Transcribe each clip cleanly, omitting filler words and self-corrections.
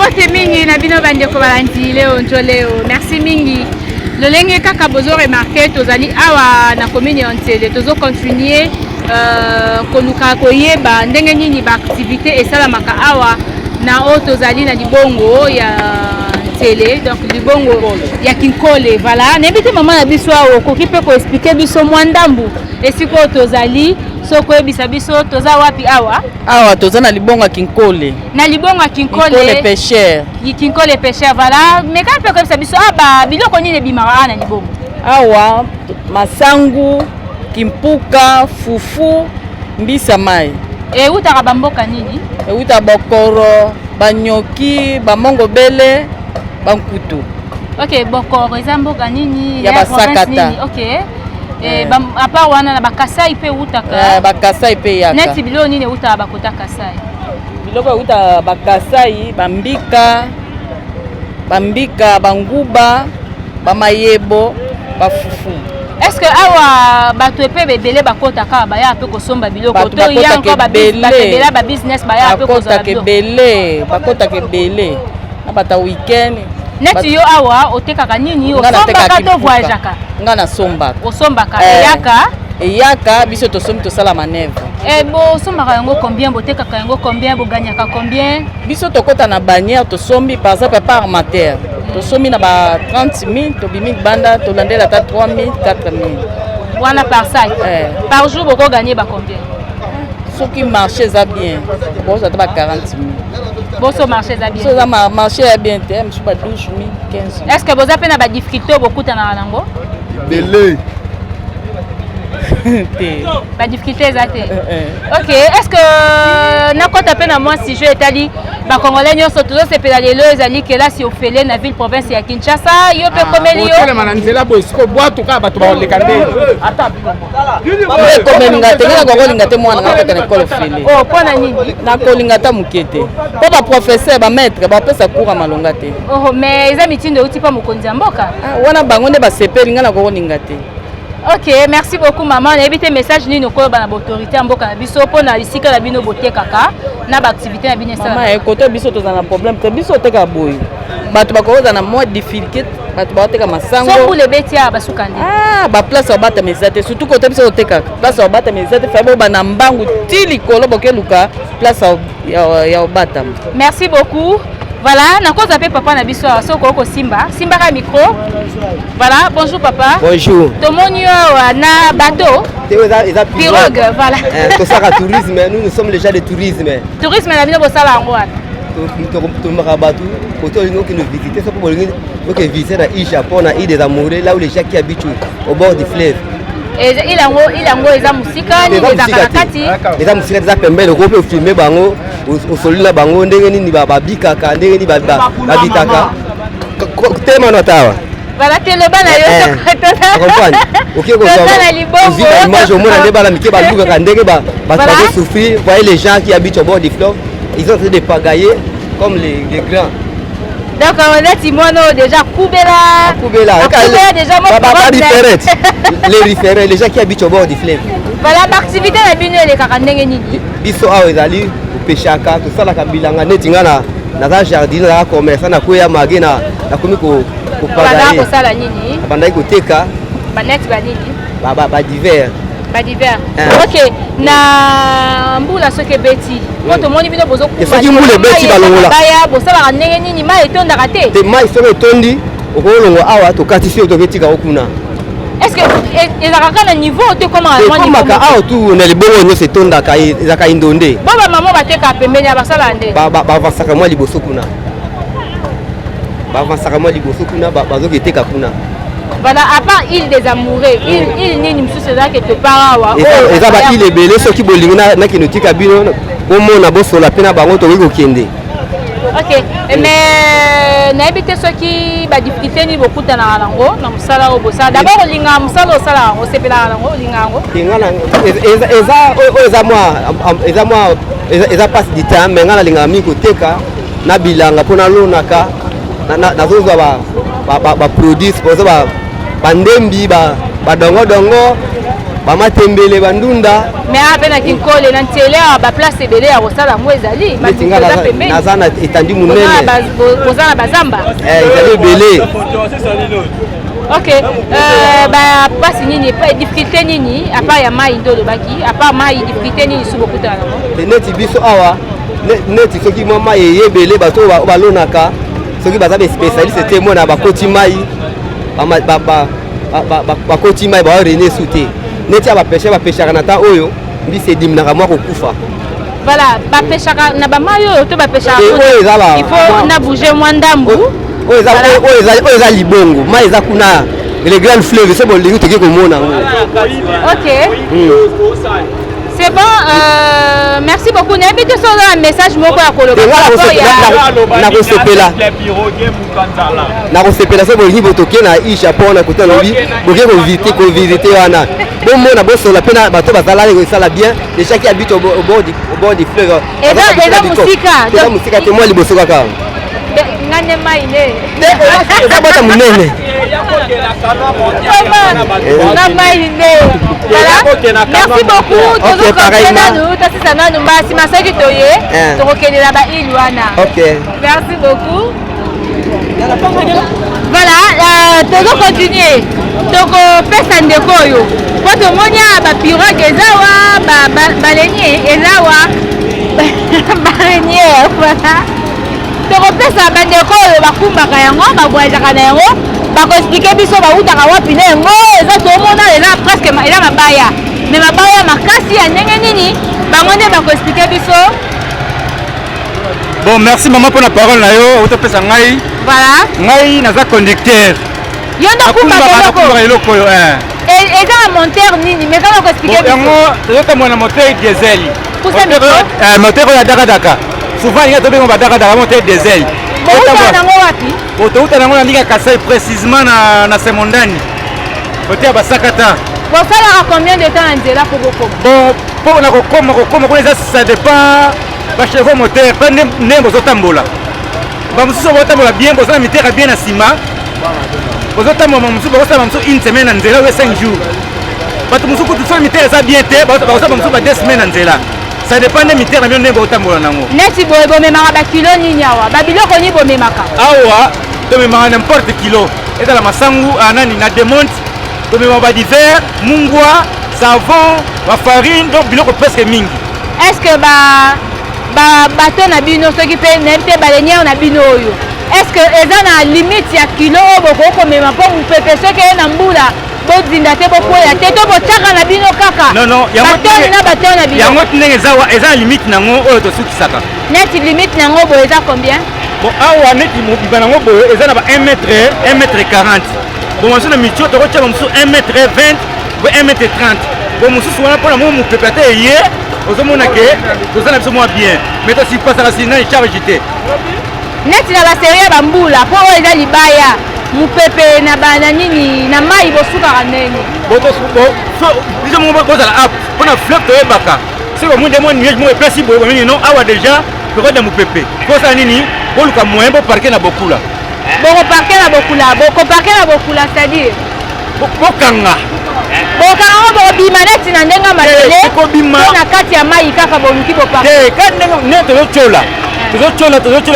Mbote mingi na bino bandeko balandi leo njoleo. Merci mingi. Lolenge kaka bozo remarquer tozali awa na commune ya Ntele tozo continuer koluka koyeba ndenge nini ba activité esalamaka awa na o tozali na libongo ya Ntele donc libongo ya Kinkole voilà nebite maman na biso awo koki pe ko expliquer biso mwandambu esiko tozali soko ebisa biso toza wapi awa toza na libongo ya Kinkole na libongo ya Kinkole Kinkole pêcheur Kinkole pêcheur voilà mais quand pe ko ebisa biso aba biloko nini bimaka na libongo awa masangu kimpuka fufu mbisa mai utaka bamboka nini uta bokoro banyoki bamongo bele bankutu ok bokoro eza mboka nini ya basakata ok à part wana na bakasai pe utaka bakasai pe yaka neti biloko nini utaka bakota kasai biloko uta bakasai bambika banguba bamayebo bafufu. Est-ce que awa bato epe bebele bakota ka baya pe kosomba biloko to yanko ba business baya pe kosomba biloko bakota kebele na bata weekend neti yo awa otekaka nini osombaka to voyageaka ngana sombaka osombaka eyaka biso tosombi tosala manevre bo sombaka yango combien botekaka yango combien boganyaka combien biso tokota na bannière tosombi par exemple par amateur tosombi na ba 30 000 tobimi banda tolandela ta 3 000 4 000 wana par sac par jour boko gagner ba combien soki marché za bien bozo ta ba 40 000 boso marché za bien so za marché ya bien te msu ba 12 000 15 000 est-ce que boza pe na ba difficulté bokuta na nango belé pas difficulté zate ok est-ce que nakota pe na moi si je etali ba congolais nyoso tozo sepela lelo ezali ke la si ofele na ville province ya Kinshasa yo pe komeli yo tele mananzela bo siko boatu ka bato ba lekande ata bino komeli ngate ngana ko linga te mwana ngakota na école ofele pona nini na ko linga ta mukete po ba professeur ba maître ba pesa cours malonga te mais eza mitindo uti pa mokonzi ya mboka wana bango nde ba sepeli ngana ko linga te. Ok, merci beaucoup maman. On a évité message ni noko ba na autorité mboka na biso po na lisika la bino boté kaka na ba activité na bino ça. Maman côté biso to na problème te biso te ka boy. Bato ba ko na moins difficulté, bato ba te ka masango. So pour les betia ba sukande. Ba place ba ta mesate surtout côté biso te kaka. Place ba ta mesate fa bo ba na mbangu tili kolo boke luka place ya bata. Merci beaucoup. Voilà, na cause appelle papa na biso so ko Simba ka micro. Voilà, bonjour papa. Bonjour. Tomonio na bateau. Pirogue, voilà. Tout ça tourisme, nous sommes les gens de tourisme. Tourisme na bino bosala ngo wana. Tout bateau, autant qui nous visiter, ça pour que visiter na île Japon, na île des Amoureux, là où les gens qui habitent au bord du fleuve. ilango eza musika ni eza kakati eza musika eza pembele ko pe filmer bango osolila bango ndenge nini babikaka ndenge nini babitaka tema notawa voilà tele bana yo comprendre OK ko ça image au monde ndeba la mike baluka ndenge ba souffrir voyez les gens qui habitent au bord du fleuve ils ont été pagailler comme les grands. Donc on est timono déjà Koubela déjà les gens qui habitent au bord du fleuve. Voilà l'activité la bino les kakandenge nini. Biso awa ezali pêchaka tout ça la kabilanga netinga na jardin na commerce na koya mage na komi ko pagaye. Ko sala nini? Bandai ko teka. Banet ba nini? Ba divers. Ba divers. OK, na mbula soke beti. Moto moni bino bozo ku. Soki mbula beti balongola. Baya bosala ndenge nini mai etonda kate. Te mai soki tondi okolongo awa to katisi otoketika okuna. Est-ce que ezaka na niveau te comment moi niveau awa tu na libongo nyo se tonda ka ezaka indonde. Baba maman bateka pembeni ya basala nde. Ba vasaka moi liboso kuna. Ba vasaka moi liboso kuna bazo keteka kuna. Voilà, à part île des Amoureux, île nini msusu za ke te parawa. Eza ba île belé soki bolingi na kinotika bino bomona bosola pena bango to wiko kende. OK, mais na ebite soki ba difficulté ni bokuta na nango na musala o bosa. D'abord linga musala o sala o sepela nango linga ngo. Ngana eza passe du temps mais ngana linga mi ko teka na bilanga pona lonaka na zozo ba produits pour ça bandembi ba dongo bamatembele bandunda mais ape na kinkole na ntiele ba place ebele ya kosala ngo ezali naza na etandi monene koza na bazamba ezali ebele. Ok, bapasi nini difficulté nini à part ya mai ndo lobaki à part mai difficulté nini su bokutana nango neti biso awa neti soki mwa mai eyebele bato balonaka soki baza bespécialiste te mona bakoti mai bakoti mai baorene su te neti ya bapeshaka na temps oyo mbisi ediminaka mwa kokufa. Voilà, bapeshaka na bamai oyo to bapeshaka il faut na bouger mwa ndambu oyo eza libongo mai eza kuna les grandes fleuves so bolingi toki komona ngo. Ok. C'est bon, merci beaucoup. N'habite sur un message moko ya koloba. nakosepela so bolingi botoke na isha mpona kota lobi boke kovisite wana bomona bosola mpe na bato bazala esala bien déjà ki habite au bord du fleuve eza mosika te mwa liboso kaka ngane mai ne eza bota monene nga mai ne. Merci beaucoup. Nous tasisa nanu mbasi masaki toye tokokelela ba île wana. Merci beaucoup. Voilà, tozo continuer. Toko pesa ndeko oyo. Po tomonia ba pirogue ezawa, ba baleinier ezawa. Baleinier voilà. Toko pesa bandeko oyo bakumbaka yango, babwajaka na yango. Bakoexpliquer biso bautaka wapi na yango eza tomona eza presque eza mabaya mais mabaya makasi ya ndenge nini bango nde bakoexpliquer biso. Bon, merci maman pour la parole na yo otopesa ngai. Voilà, ngai naza conducteur yo ndo kumba eloko yo eza na monteur nini mais kama bakoexpliquer biso yango tozotambola na moteur diesel moteur oyo ya dakadaka souvent linga tobenga badakadaka moteur diesel bouta nango wapi otouta nango na ndinga Kasai précisément na Semondani côté ya Basakata. bosalaka combien de temps na nzela po bokoma? Bon mpo na kokoma kuna eza ça dépend bachevaux moteur mpe nde bozotambola bamosusu botambola bien bozala mitera bien na nsima bozotambola mosusu bokosala mosusu une semaine na nzela oyo 5 jours bato mosusu kutu soki mitera eza bien te bakosala mosusu ba 2 semaines na nzela. Ça dépend de mitera na bino ndenge botambola nango. Neti boye bomemaka bakilo nini awa babiloko nini bomemaka? Awa tomemaka n'importe kilo ezala masangu anani na demonte tomemaka badiver mungwa savon bafarine donc biloko presque mingi. Est-ce que bato na bino soki mpe nayebi te baleniere na bino oyo est-ce que eza na limite ya kilo oyo bokokomema mpo mopepe soki eye na mbula bozinda te bokwea te to botyaka na bino kaka batoni na batoni na bino yango ndenge eza na limite nango oyo tosukisaka neti limite nango boye eza combien? Bon awa neti mobiba nango boye eza na ba 1 mètre 40 bon mosusu na mitio tokotyaka mosusu 1 mètre 20 bo 1 mètre 30 bon mosusu wana mpona mo mopepe ate eye ozomona ke toza na biso mwa bien mais tosipasaka sina echarge te neti na baserie ya bambula mpo oyo eza libaya mopepe na bana nini na mai bosukaka ndenge biso moko bozala ap mpona fleuve toyebaka soki omwinde mwa nuage moko eplasi boye bomini non awa déjà période ya mopepe posala nini boluka moyen boparke na bokula bokoparke na bokula c'est-à-dire bokanga bokanga ngo bokobima neti na ndenge masele mpo na kati ya mai kaka boluki boparke te kati ndenge ne tozocola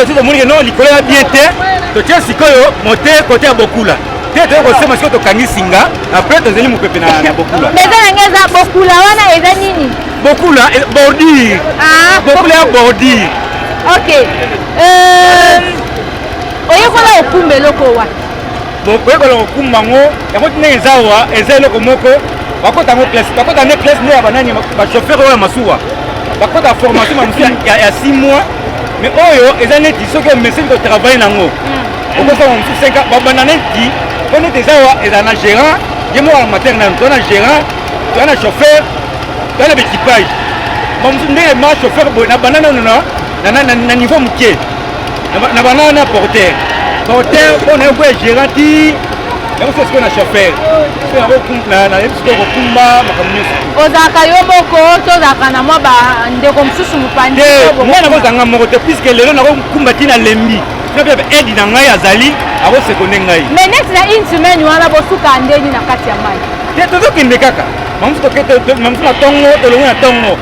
si tomonike non likolo ya bien te totie sikoyo moteur kote ya bokula te toye kosema sikoyo tokangi singa apres tozeli mopepe na bokula mais eza nange eza bokula wana eza nini bokula bordure bokula ya bordure. Ok oyekola kokumba eloko wapi? oyekola kokumba ngo yango ndenge eza awa eza eloko moko bakota yango classe bakota ne classe nde ya banani bachauffeur oyo ya masuwa bakota formation bamosu ya 6 mois mais oyo eza neti soki omeseli kotravaille nango okosala mosusu 5 ans babanda neti mpo neti eza awa eza na gérant ye moko amatere nano toza na gérant toza na chauffeur toza na baéquipage bamosusu ndenge ma chauffeur boye na banda nano na niveau moke na banda na porteur mpona yo boya gérant ti yango so sikoyo na chauffeur sikoyo kokumba makambo nyonso ozalaka yo moko tozalaka na mwa bandeko mosusu mopandi mwana kozanga moko te puiske lelo nakokumba ntina lembi nape aide na ngai azali akosekonde ngai mais neti na une semaine wana bosuka ndeni na kati ya mai te tozokende kaka mamusu mamusu na tongo tolongo na tongo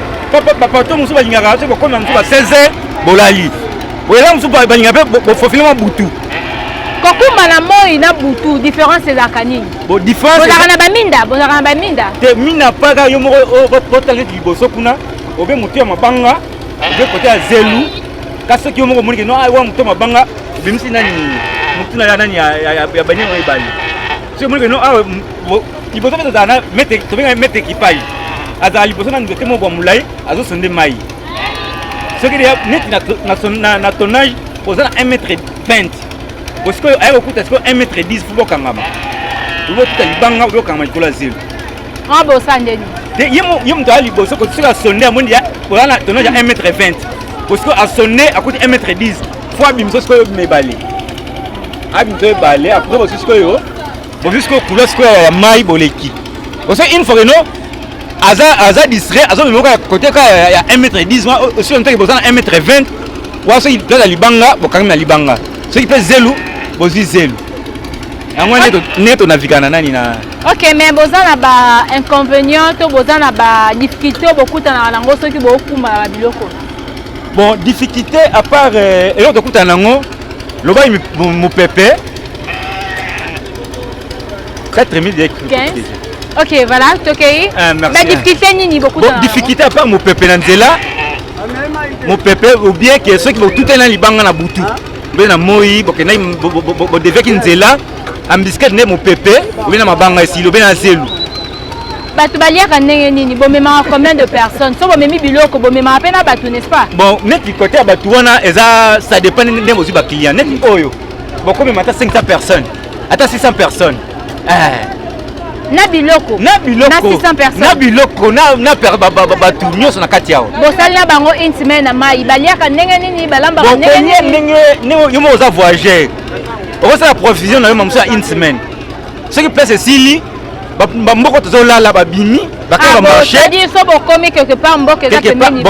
papa to musu balingaka so bakoma musu ba 16 bolali oyela musu balingaka pe bofofilema butu kokumba na moi na butu différence ezalaka nini bozalaka na baminda te mina paka yo moko otalaki liboso kuna obe motu ya mabanga obe kote ya zelu kasi soki yo moko omoniki no wa motu ya mabanga obimisi nani motu na nani ya banyengo ebali soki omoniki no awa liboso mpe tozala na tobenga mete ekipai azala liboso na nzete moko ya molai azosonde mai soki neti na tonnage oza na 1 mètre 20 osikoyo ayaka okuta sikoyo 1 mètre 10 fo bokangama obotuta libanga obokangama likolo ya zelo bosa ndeni ye moto aya liboso soki asonde amoni oza na tonnage ya 1 mètre 20 osikoyo asonde akuti 1 mètre 10 fo abimiso sikoyo obima ebale abimiso ebale akuta bosi sikoyo bozwi sikoyo kula sikoyo ya mai boleki oso une fois keno aza distrait azomemoko ya kote ka ya 1 mètre 10 osikoyo ntaki boza na 1 mètre 20 wa soki place ya libanga bokangami na libanga soki mpe zelu bozwi zelu yango nde tonavika na nani na ok mais boza na ba-inconvénient to boza na ba-difficulté bokutanaka nango soki bokumbaka na biloko bon difficulté à part eloko tokutana nango lobai mopepe 4 000 ok voilà tokei badifficulté nini bokutana difficulté à part mopepe na nzela mopepe ou bien ke soki botuteli na libanga na butu mbe na moi bokendaki bodeveki nzela ambisikete nde mopepe obe na mabanga esili obe na zelu bato baliaka ndenge nini bomemaka combien de personnes so bomemi biloko bomemaka mpe na bato n'est-ce pas bon neti kote ya bato wana eza ça dépend nde bozwi baclient neti oyo bokomema ata 500 personnes ata 600 personnes na biloko na 600 personnes na biloko na bato nyonso na kati yawo bosali na bango une semaine na mai baliaka ndenge nini balambaka ndenge nini yo moko oza voyageur okosala provision na yo mamosu ya une semaine soki place esili bamboko tozolala babimi bakaka bamarché so bokomi quelque part mboka eza pembeni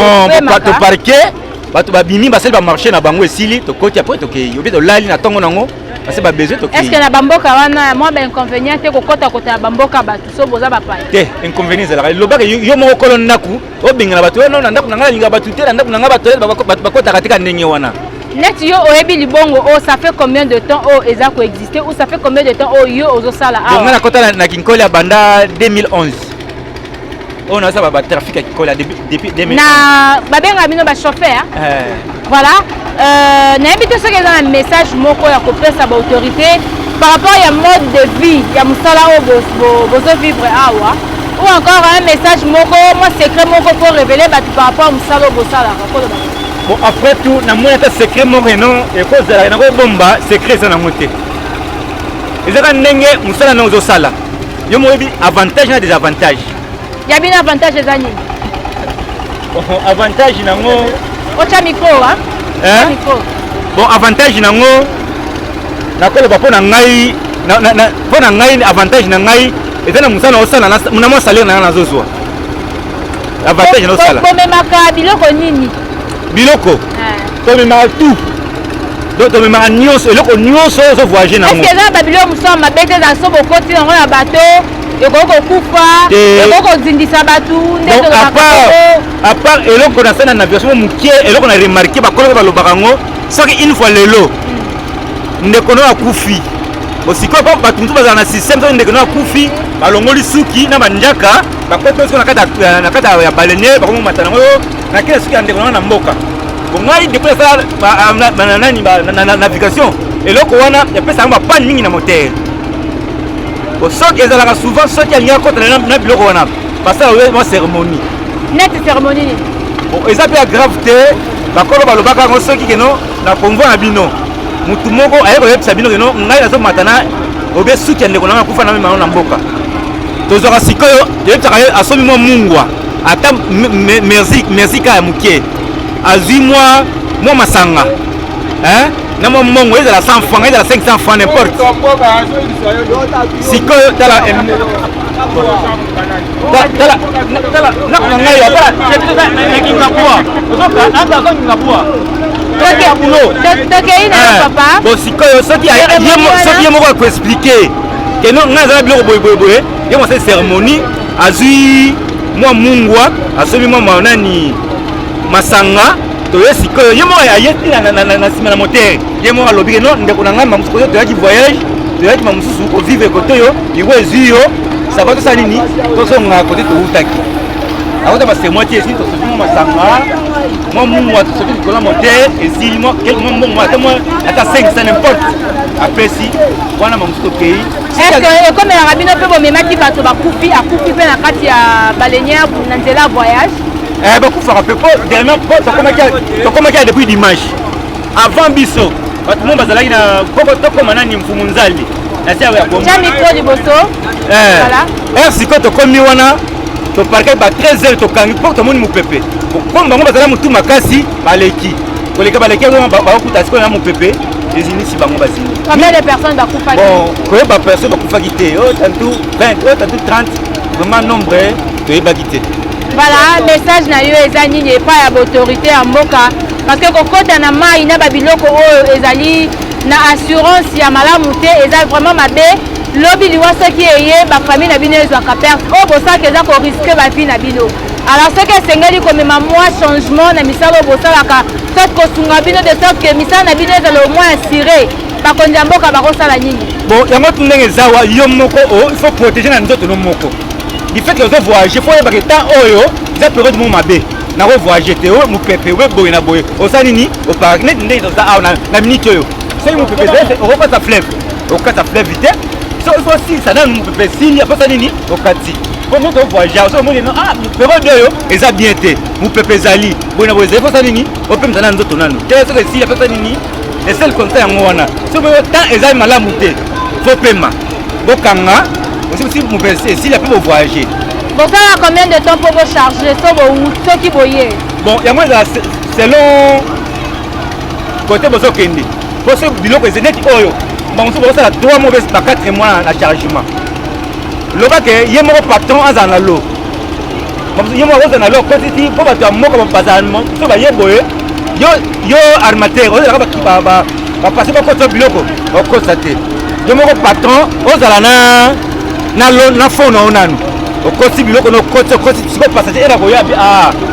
bato parke bato babimi basali bamarché na bango esili tokoti apres tokei obi tolali na ntongo nango parce babesoin tokei est ce que na bamboka wana mwa bainconvénient te kokota na bamboka bato so boza bapai te inconvénient ezalaka elobaka yo moko kolo ndaku obengana bato no na ndako na ngai nalinga bato te na ndako na ngai bato bakotaka tika ndenge wana neti yo oyebi libongo o ça fait combien de temps o eza koexiste ou ça fait combien de temps o yo ozosala awa ngai nakota na kinkoli ya banda 2011 oyo nazosala batrafic ya kinkoli depuis 2011 na babenga bino bachauffeur voilà nayebi te soki eza na message moko ya kopesa baautorité par rapport ya mode de vie ya mosala oyo bozovivre awa ou encore un message moko mwa secret moko po révéler bato par rapport ya mosala oyo bosalaka koloba bon après tout namoni ata secret moko eno ekozala nakobomba secret eza nango te ezaka ndenge mosala na ozosala yo moyebi avantage na désavantage ya bino avantage eza nini avantage nango otya micro bon avantage nango nakoloba mpo na ngai mpo na ngai avantage na ngai eza na mosala osala na mwa salaire na ngai nazozwa avantage naosala bomemaka biloko nini biloko tomemaka tout donc tomemaka nyonso eloko nyonso ozo voyage nango est-ce que eza babiloko mosusu mabe te eza so bokoti yango na bato ekoki kokufa ekoki kozindisa bato nde à part eloko nasala na navigation mokie eloko na remarke bakolo mpe balobaka yango soki une fois lelo ndeko no akufi osikoyo mpo bato mosusu bazala na système soki ndeko no akufi balongoli suki na banjaka bakoti siko na kati ya balenie bakomomata nango na kila suki ya ndeko nango na mboka bongai depuis esala nani na navigation eloko wana epesa yango bapane mingi na motere soki ezalaka souvent soki alingaka kotana na biloko wana basala mwa cérémonie neti cérémonie nini eza mpe ya grave te bakolo balobaka yango soki keno na convoi na bino mutu moko aye koyebisa bino keno ngai nazomata na obe suki ya ndeko nanga akufa na memano na mboka tozwaka sikoyo toyebisaka ye asomi mwa mungwa ata merci ka ya mokie azwi mwa masanga na mwa mongo ezala 100 francs ezala 500 francs n'importe sikoyo tala nakonangai bon sikoyo soki ye moko akoexplike keno ngai azala biloko boyeboyeboye ye mosali cérémonie azui mwa mungwa asomi mwa nani masanga toye sikoyo ye moko ayeti na nsima na motere ye moko alobiki no ndeko na ngai mamosusu koyo toyaki voyage toyaki mamosusu kovivre kote oyo yango ezwi yo sava tosala nini tozongaka kote toutaki akota basemwa ti esili tosoki mwa masanga mwa mungwa tosoki likolo ya motere esili mwa quelque mwa mbongo ata mwa ata 5 n'importe apesi wana mamosusu tokei ekomelaka bino mpe bomemaki bato akufi mpe na kati ya balenière na nzela ya voyage bakufaka mpe po dernièrement po tokomaki depuis dimanche avant biso bato mo bazalaki na poko tokoma nani mfumu nzali na sia ya tia micro liboso r sikoyo tokomi wana toparkaki ba 13h tokangi mpo tomoni mopepe komi bango bazala motu makasi baleki koleka baleki bakokuta sikoyo na mopepe ezinisi bango bazini combien de personnes bakufaki bon koyeba personne bakufaki te oyo tantu 20 oyo tantu 30 vraiment nombre toyebaki te voilà message na yo eza nini epai ya baautorité ya mboka parce que kokota na mai na babiloko oyo ezali na assurance ya malamu te eza vraiment mabe lobi liwa soki eye bafamille na bino ezwaka perte oyo bosaka eza koriske bafille na bino alors soki esengeli komema mwa changement na misala oyo bosalaka soit kosunga bino de sorte que misala na bino ezala au moins assiré bakonzi ya mboka bakosala nini bon yango tu ndenge eza wa yo moko il faut protéger na nzoto no moko du fait que ozo voyager fo oyebaka temps oyo eza période mo mabe nako voyager te oyo mopepe oyo boye na boye osala nini opaka neti ndenge toza awa na minute oyo soki mopepe okokata fleuve okokata fleuve te so il faut silisa nanu mopepe sili aposa nini okati po moto ovoyager so omoni no période oyo eza bien te mopepe ezali boye na boye ezali posa nini opemisa na nzoto nanu te soki esili aposa nini esele konsa yango wana soki oyo temps ezali malamu te fo pema bokanga aussi mopepe esili ape bovoyager bosala combien de temps mpo bocharge soki boye bon yango ezala selon côté bozokende mpo so biloko eze neti oyo bamosusu bozosala 3 mois ba 4 mois na chargement lobake ye moko patron azala na lo ye moko akozala na lo kotiti mpo bato ya moko bazala so baye boye yo armateur ozalaka bapase bakotisa biloko okotisa te yo moko patron ozala na fond na yo nanu okotisi biloko nokotisi siko passager era koya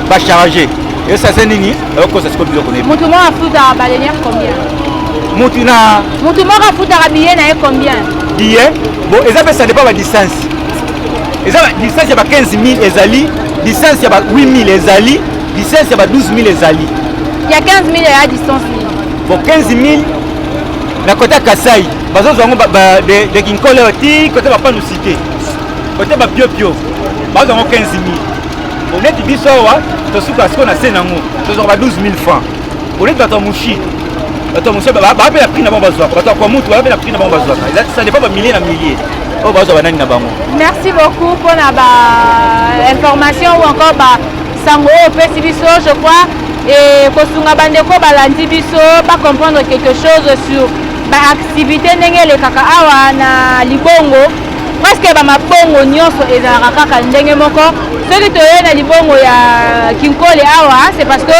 bacharge esase nini okotisa siko biloko na motu moko afutaka balenière combien motu moko afutaka billet na ye combien billet bon eza mpe ça dépend ba distance eza distance ya ba 15 000 ezali distance ya ba 8 000 ezali distance ya ba 12 000 ezali ya 15 000 ya distance bon 15 000 na côté Kasai bazozwa yango de Kinkole oti côté bapandu cité côté bapiopio bazwa yango 15 000 oneti biso awa tosuka siko na se nango tozwaka ba 12 000 francs oneti bato ya mushi bape na prix na bango bazwaka bato ya kwa mutu bape na prix na bango bazwaka ça dépend ba millier na millier oyo bazwa banani na bango. Merci beaucoup pour la information ou encore sango opesi biso je crois et kosunga bandeko balandi biso ba comprendre quelque chose sur ba activité ndenge le kaka awa na libongo presque ba mabongo nyonso ezalaka kaka ndenge moko soki toye na libongo ya Kinkole awa c'est parce que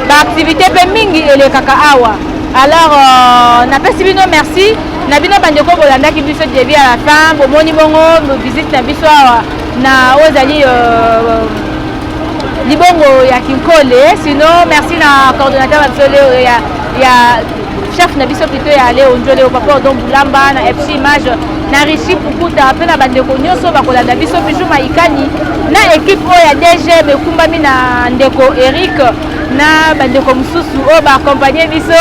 ba activité pe mingi elekaka awa. Alors napesi bino merci na bino bandeko bolandaki biso début à la fin bomoni bongo visite na biso awa na ozali libongo ya Kinkole. Sinon merci na coordonnateur na biso leo ya chef na biso plutôt ya Léo Njole papa Odon Bulamba na FC Image na Rishi Pukuta pe na bandeko nyonso bakolanda biso Bijou Maikani na équipe oyo ya DG bekumbami na ndeko Eric na bandeko mususu oyo baakompagne biso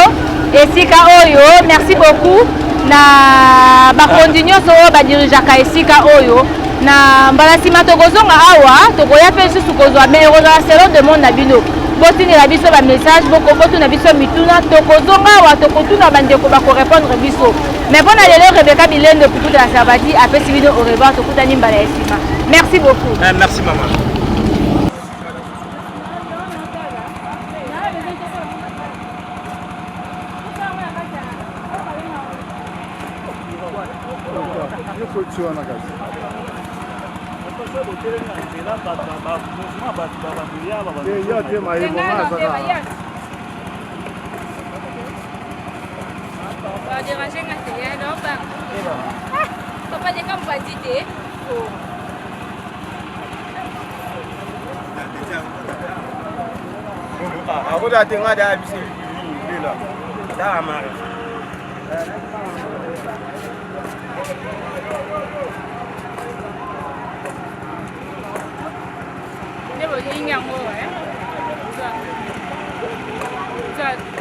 esika oyo. Merci beaucoup na bakondi nyonso oyo badirijaka esika oyo na mbala nsima tokozonga awa tokoya mpe lisusu kozwa mais ekozala selon demande na bino botinela biso bamessage botuna biso mituna tokozonga awa tokotuna bandeko bakorépondre biso mais mpo na lelo Rebecca Bilendo Pukuta ya Sabati apesi bino au revoir tokutani mbala ya nsima. Merci beaucoup. Merci maman. akoda tenga da bisi lela da amare Ini boleh ingat mo, eh? So